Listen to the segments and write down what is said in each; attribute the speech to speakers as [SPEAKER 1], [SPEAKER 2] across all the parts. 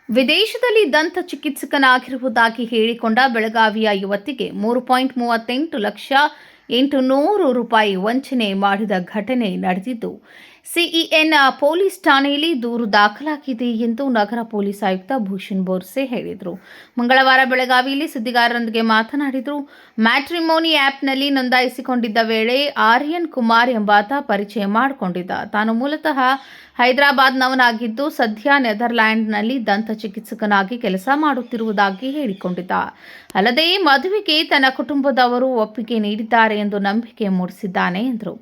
[SPEAKER 1] ವಿದೇಶದಲ್ಲಿ ದಂತ ಚಿಕಿತ್ಸಕನಾಗಿರುವುದಾಗಿ ಹೇಳಿಕೊಂಡ ಬೆಳಗಾವಿಯ ಯುವತಿಗೆ 3.38 ಲಕ್ಷ 800 ರೂಪಾಯಿ ವಂಚನೆ ಮಾಡಿದ ಘಟನೆ ನಡೆದಿದ್ದು, ಸಿಇಎನ್ ಪೊಲೀಸ್ ಠಾಣೆಯಲ್ಲಿ ದೂರು ದಾಖಲಾಗಿದೆ ಎಂದು ನಗರ ಪೊಲೀಸ್ ಆಯುಕ್ತ ಭೂಷಣ್ ಬೋರ್ಸೆ ಹೇಳಿದರು. ಮಂಗಳವಾರ ಬೆಳಗಾವಿಯಲ್ಲಿ ಸುದ್ದಿಗಾರರೊಂದಿಗೆ ಮಾತನಾಡಿದರು. ಮ್ಯಾಟ್ರಿಮೋನಿ ಆ್ಯಪ್ನಲ್ಲಿ ನೋಂದಾಯಿಸಿಕೊಂಡಿದ್ದ ವೇಳೆ ಆರ್ಯನ್ ಕುಮಾರ್ ಎಂಬಾತ ಪರಿಚಯ ಮಾಡಿಕೊಂಡಿದ್ದ. ತಾನು ಮೂಲತಃ ಹೈದರಾಬಾದ್ನವನಾಗಿದ್ದು ಸದ್ಯ ನೆದರ್ಲ್ಯಾಂಡ್ನಲ್ಲಿ ದಂತ ಚಿಕಿತ್ಸಕನಾಗಿ ಕೆಲಸ ಮಾಡುತ್ತಿರುವುದಾಗಿ ಹೇಳಿಕೊಂಡಿದ್ದ. ಅಲ್ಲದೆ ಮದುವೆಗೆ ತನ್ನ ಕುಟುಂಬದವರು ಒಪ್ಪಿಗೆ ನೀಡಿದ್ದಾರೆ ಎಂದು ನಂಬಿಕೆ ಮೂಡಿಸಿದ್ದಾನೆ ಎಂದರು.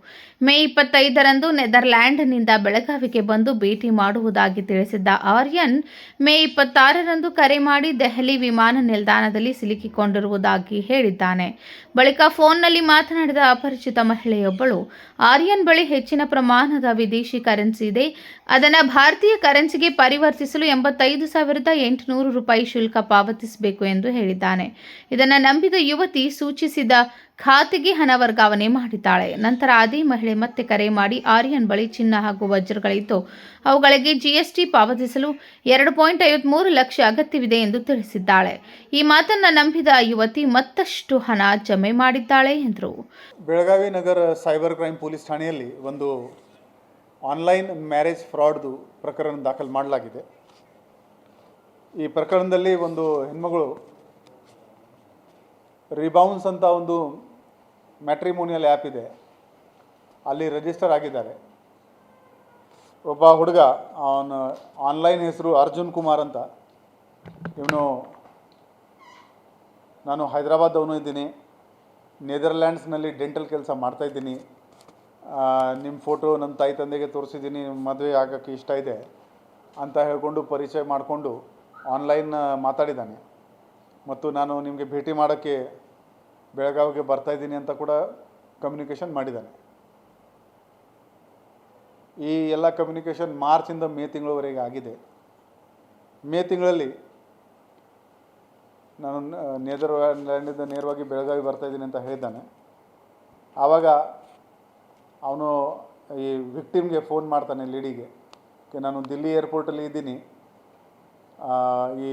[SPEAKER 1] ಮೇ 25ರಂದು ನೆದರ್ಲ್ಯಾಂಡ್ನಿಂದ ಬೆಳಗಾವಿಗೆ ಬಂದು ಭೇಟಿ ಮಾಡುವುದಾಗಿ ತಿಳಿಸಿದ್ದ ಆರ್ಯನ್ ಮೇ 26ರಂದು ಕರೆ ಮಾಡಿ ದೆಹಲಿ ವಿಮಾನ ನಿಲ್ದಾಣದಲ್ಲಿ ಸಿಲುಕಿಕೊಂಡಿರುವುದಾಗಿ ಹೇಳಿದ್ದಾನೆ. ಬಳಿಕ ಫೋನ್ನಲ್ಲಿ ಮಾತನಾಡಿದ ಅಪರಿಚಿತ ಮಹಿಳೆಯೊಬ್ಬಳು, ಆರ್ಯನ್ ಬಳಿ ಹೆಚ್ಚಿನ ಪ್ರಮಾಣದ ವಿದೇಶಿ ಕರೆನ್ಸಿ ಇದೆ, ಅದನ್ನು ಭಾರತೀಯ ಕರೆನ್ಸಿಗೆ ಪರಿವರ್ತಿಸಲು 85,800 ರೂಪಾಯಿ ಶುಲ್ಕ ಪಾವತಿಸಬೇಕು ಎಂದು ಹೇಳಿದ್ದಾನೆ. ಇದನ್ನು ನಂಬಿದ ಯುವತಿ ಸೂಚಿಸಿದ ಖಾತೆಗೆ ಹಣ ವರ್ಗಾವಣೆ ಮಾಡಿದ್ದಾಳೆ. ನಂತರ ಅದೇ ಮಹಿಳೆ ಮತ್ತೆ ಕರೆ ಮಾಡಿ ಆರ್ಯನ್ ಬಳಿ ಚಿನ್ನ ಹಾಗೂ ವಜ್ರಗಳಿದ್ದು ಅವುಗಳಿಗೆ ಜಿಎಸ್ಟಿ ಪಾವತಿಸಲು 2.53 ಲಕ್ಷ ಅಗತ್ಯವಿದೆ ಎಂದು ತಿಳಿಸಿದ್ದಾಳೆ. ಈ ಮಾತನ್ನು ನಂಬಿದ ಯುವತಿ ಮತ್ತಷ್ಟು ಹಣ ಜಮೆ ಮಾಡಿದ್ದಾಳೆ ಎಂದರು.
[SPEAKER 2] ಬೆಳಗಾವಿ ನಗರ ಸೈಬರ್ ಕ್ರೈಮ್ ಪೊಲೀಸ್ ಠಾಣೆಯಲ್ಲಿ ಒಂದು ಆನ್ಲೈನ್ ಮ್ಯಾರೇಜ್ ಫ್ರಾಡ್ದು ಪ್ರಕರಣ ದಾಖಲು ಮಾಡಲಾಗಿದೆ. ಈ ಪ್ರಕರಣದಲ್ಲಿ ಒಂದು ಹೆಣ್ಮಗಳು ರಿಬೌನ್ಸ್ ಅಂತ ಒಂದು ಮ್ಯಾಟ್ರಿಮೋನಿಯಲ್ ಆ್ಯಪ್ ಇದೆ, ಅಲ್ಲಿ ರಿಜಿಸ್ಟರ್ ಆಗಿದ್ದಾರೆ. ಒಬ್ಬ ಹುಡುಗ, ಅವನ ಆನ್ಲೈನ್ ಹೆಸರು ಅರ್ಜುನ್ ಕುಮಾರ್ ಅಂತ. ಇವನು ನಾನು ಹೈದರಾಬಾದವನು ಇದ್ದೀನಿ, ನೆದರ್ಲ್ಯಾಂಡ್ಸ್ನಲ್ಲಿ ಡೆಂಟಲ್ ಕೆಲಸ ಮಾಡ್ತಾಯಿದ್ದೀನಿ, ನಿಮ್ಮ ಫೋಟೋ ನನ್ನ ತಾಯಿ ತಂದೆಗೆ ತೋರಿಸಿದ್ದೀನಿ, ಮದುವೆ ಆಗೋಕ್ಕೆ ಇಷ್ಟ ಇದೆ ಅಂತ ಹೇಳ್ಕೊಂಡು ಪರಿಚಯ ಮಾಡಿಕೊಂಡು ಆನ್ಲೈನ್ ಮಾತಾಡಿದ್ದಾನೆ. ಮತ್ತು ನಾನು ನಿಮಗೆ ಭೇಟಿ ಮಾಡೋಕ್ಕೆ ಬೆಳಗಾವಿಗೆ ಬರ್ತಾಯಿದ್ದೀನಿ ಅಂತ ಕೂಡ ಕಮ್ಯುನಿಕೇಷನ್ ಮಾಡಿದ್ದಾನೆ. ಈ ಎಲ್ಲ ಕಮ್ಯುನಿಕೇಷನ್ ಮಾರ್ಚಿಂದ ಮೇ ತಿಂಗಳವರೆಗೆ ಆಗಿದೆ. ಮೇ ತಿಂಗಳಲ್ಲಿ ನಾನು ನೆದರ್ಲ್ಯಾಂಡಿಂದ ನೇರವಾಗಿ ಬೆಳಗಾವಿ ಬರ್ತಾಯಿದ್ದೀನಿ ಅಂತ ಹೇಳಿದ್ದಾನೆ. ಆವಾಗ ಅವನು ಈ ವಿಕ್ಟಿಮ್ಗೆ ಫೋನ್ ಮಾಡ್ತಾನೆ, ಲೇಡಿಗೆ, ನಾನು ದಿಲ್ಲಿ ಏರ್ಪೋರ್ಟಲ್ಲಿ ಇದ್ದೀನಿ, ಈ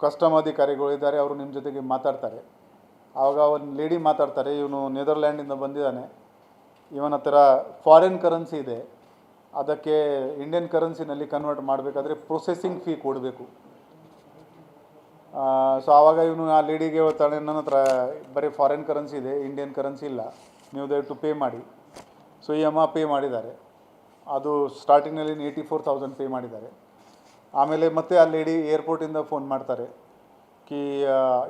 [SPEAKER 2] ಕಸ್ಟಮ್ ಅಧಿಕಾರಿಗಳಿದ್ದಾರೆ, ಅವರು ನಿಮ್ಮ ಜೊತೆಗೆ ಮಾತಾಡ್ತಾರೆ. ಆವಾಗ ಒಂದು ಲೇಡಿ ಮಾತಾಡ್ತಾರೆ, ಇವನು ನೆದರ್ಲ್ಯಾಂಡಿಂದ ಬಂದಿದ್ದಾನೆ, ಇವನ ಹತ್ರ ಫಾರಿನ್ ಕರೆನ್ಸಿ ಇದೆ, ಅದಕ್ಕೆ ಇಂಡಿಯನ್ ಕರೆನ್ಸಿನಲ್ಲಿ ಕನ್ವರ್ಟ್ ಮಾಡಬೇಕಾದ್ರೆ ಪ್ರೊಸೆಸಿಂಗ್ ಫೀ ಕೊಡಬೇಕು. ಸೊ ಆವಾಗ ಇವನು ಆ ಲೇಡಿಗೆ ಹೇಳ್ತಾನೆ, ನನ್ನ ಹತ್ರ ಬರೀ ಫಾರಿನ್ ಕರೆನ್ಸಿ ಇದೆ, ಇಂಡಿಯನ್ ಕರೆನ್ಸಿ ಇಲ್ಲ, ನೀವು ದಯವಿಟ್ಟು ಪೇ ಮಾಡಿ. ಸೊ ಈ ಅಮ್ಮ ಪೇ ಮಾಡಿದ್ದಾರೆ. ಅದು ಸ್ಟಾರ್ಟಿಂಗ್ನಲ್ಲಿ 84,000 ಪೇ ಮಾಡಿದ್ದಾರೆ. ಆಮೇಲೆ ಮತ್ತೆ ಆ ಲೇಡಿ ಏರ್ಪೋರ್ಟಿಂದ ಫೋನ್ ಮಾಡ್ತಾರೆ ಕಿ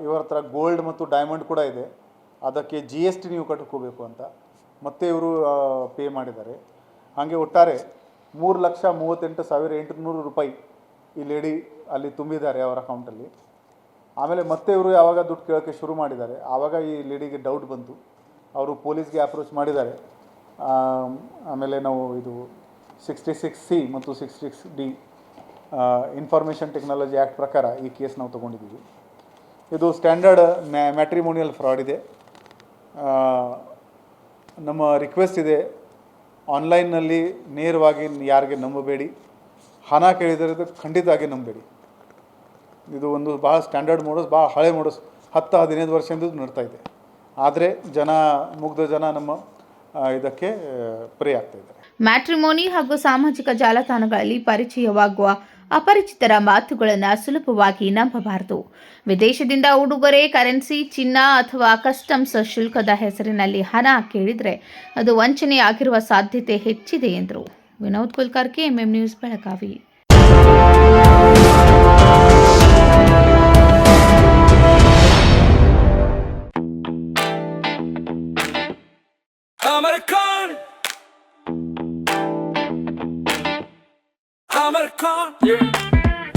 [SPEAKER 2] ಇವರ ಹತ್ರ ಗೋಲ್ಡ್ ಮತ್ತು ಡೈಮಂಡ್ ಕೂಡ ಇದೆ, ಅದಕ್ಕೆ GST ನೀವು ಕಟ್ಕೋಬೇಕು ಅಂತ. ಮತ್ತೆ ಇವರು ಪೇ ಮಾಡಿದ್ದಾರೆ. ಹಾಗೆ ಒಟ್ಟಾರೆ 3,38,800 ರೂಪಾಯಿ ಈ ಲೇಡಿ ಅಲ್ಲಿ ತುಂಬಿದ್ದಾರೆ ಅವರ ಅಕೌಂಟಲ್ಲಿ. ಆಮೇಲೆ ಮತ್ತೆ ಇವರು ಯಾವಾಗ ದುಡ್ಡು ಕೇಳೋಕ್ಕೆ ಶುರು ಮಾಡಿದ್ದಾರೆ, ಆವಾಗ ಈ ಲೇಡಿಗೆ ಡೌಟ್ ಬಂತು, ಅವರು ಪೊಲೀಸ್ಗೆ ಅಪ್ರೋಚ್ ಮಾಡಿದ್ದಾರೆ. ಆಮೇಲೆ ನಾವು ಇದು 66C ಮತ್ತು 66D ಇನ್ಫಾರ್ಮೇಷನ್ ಟೆಕ್ನಾಲಜಿ ಆ್ಯಕ್ಟ್ ಪ್ರಕಾರ ಈ ಕೇಸ್ ನಾವು ತೊಗೊಂಡಿದ್ದೀವಿ. ಇದು ಸ್ಟ್ಯಾಂಡರ್ಡ್ ಮ್ಯಾಟ್ರಿಮೋನಿಯಲ್ ಫ್ರಾಡ್ ಇದೆ. ನಮ್ಮ ರಿಕ್ವೆಸ್ಟ್ ಇದೆ, ಆನ್ಲೈನ್ನಲ್ಲಿ ನೇರವಾಗಿ ಯಾರಿಗೆ ನಂಬಬೇಡಿ, ಹಣ ಕೇಳಿದರೆ ಖಂಡಿತವಾಗಿ ನಂಬಬೇಡಿ. ಇದು ಒಂದು ಭಾಳ ಸ್ಟ್ಯಾಂಡರ್ಡ್ ಮೋಡಸ್, ಭಾಳ ಹಳೆ ಮೋಡಸ್, 10-15 ವರ್ಷದಿಂದ ನಡ್ತಾ ಇದೆ. ಆದರೆ ಮುಗ್ಧ ಜನ ನಮ್ಮ ಇದಕ್ಕೆ ಪ್ರೇ ಆಗ್ತಾ ಇದ್ದಾರೆ.
[SPEAKER 1] ಮ್ಯಾಟ್ರಿಮೋನಿ ಹಾಗೂ ಸಾಮಾಜಿಕ ಜಾಲತಾಣಗಳಲ್ಲಿ ಪರಿಚಯವಾಗುವ ಅಪರಿಚಿತರ ಮಾತುಗಳನ್ನು ಸುಲಭವಾಗಿ ನಂಬಬಾರದು. ವಿದೇಶದಿಂದ ಉಡುಗೊರೆ, ಕರೆನ್ಸಿ, ಚಿನ್ನ ಅಥವಾ ಕಸ್ಟಮ್ಸ್ ಶುಲ್ಕದ ಹೆಸರಿನಲ್ಲಿ ಹಣ ಕೇಳಿದರೆ ಅದು ವಂಚನೆಯಾಗಿರುವ ಸಾಧ್ಯತೆ ಹೆಚ್ಚಿದೆ ಎಂದರು. Vinod Kulkar, KMM news, Belagavi.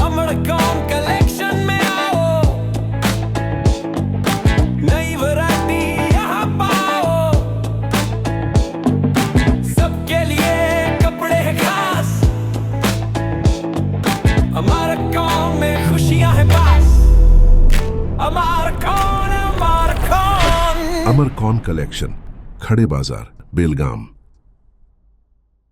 [SPEAKER 3] अमरकॉन कलेक्शन में आओ, नई वैरायटी यहाँ पाओ, सबके लिए कपड़े हैं खास, अमरकॉन में खुशियाँ हैं पास, अमरकॉन।
[SPEAKER 4] अमरकॉन कलेक्शन, खड़े बाजार, बेलगाम।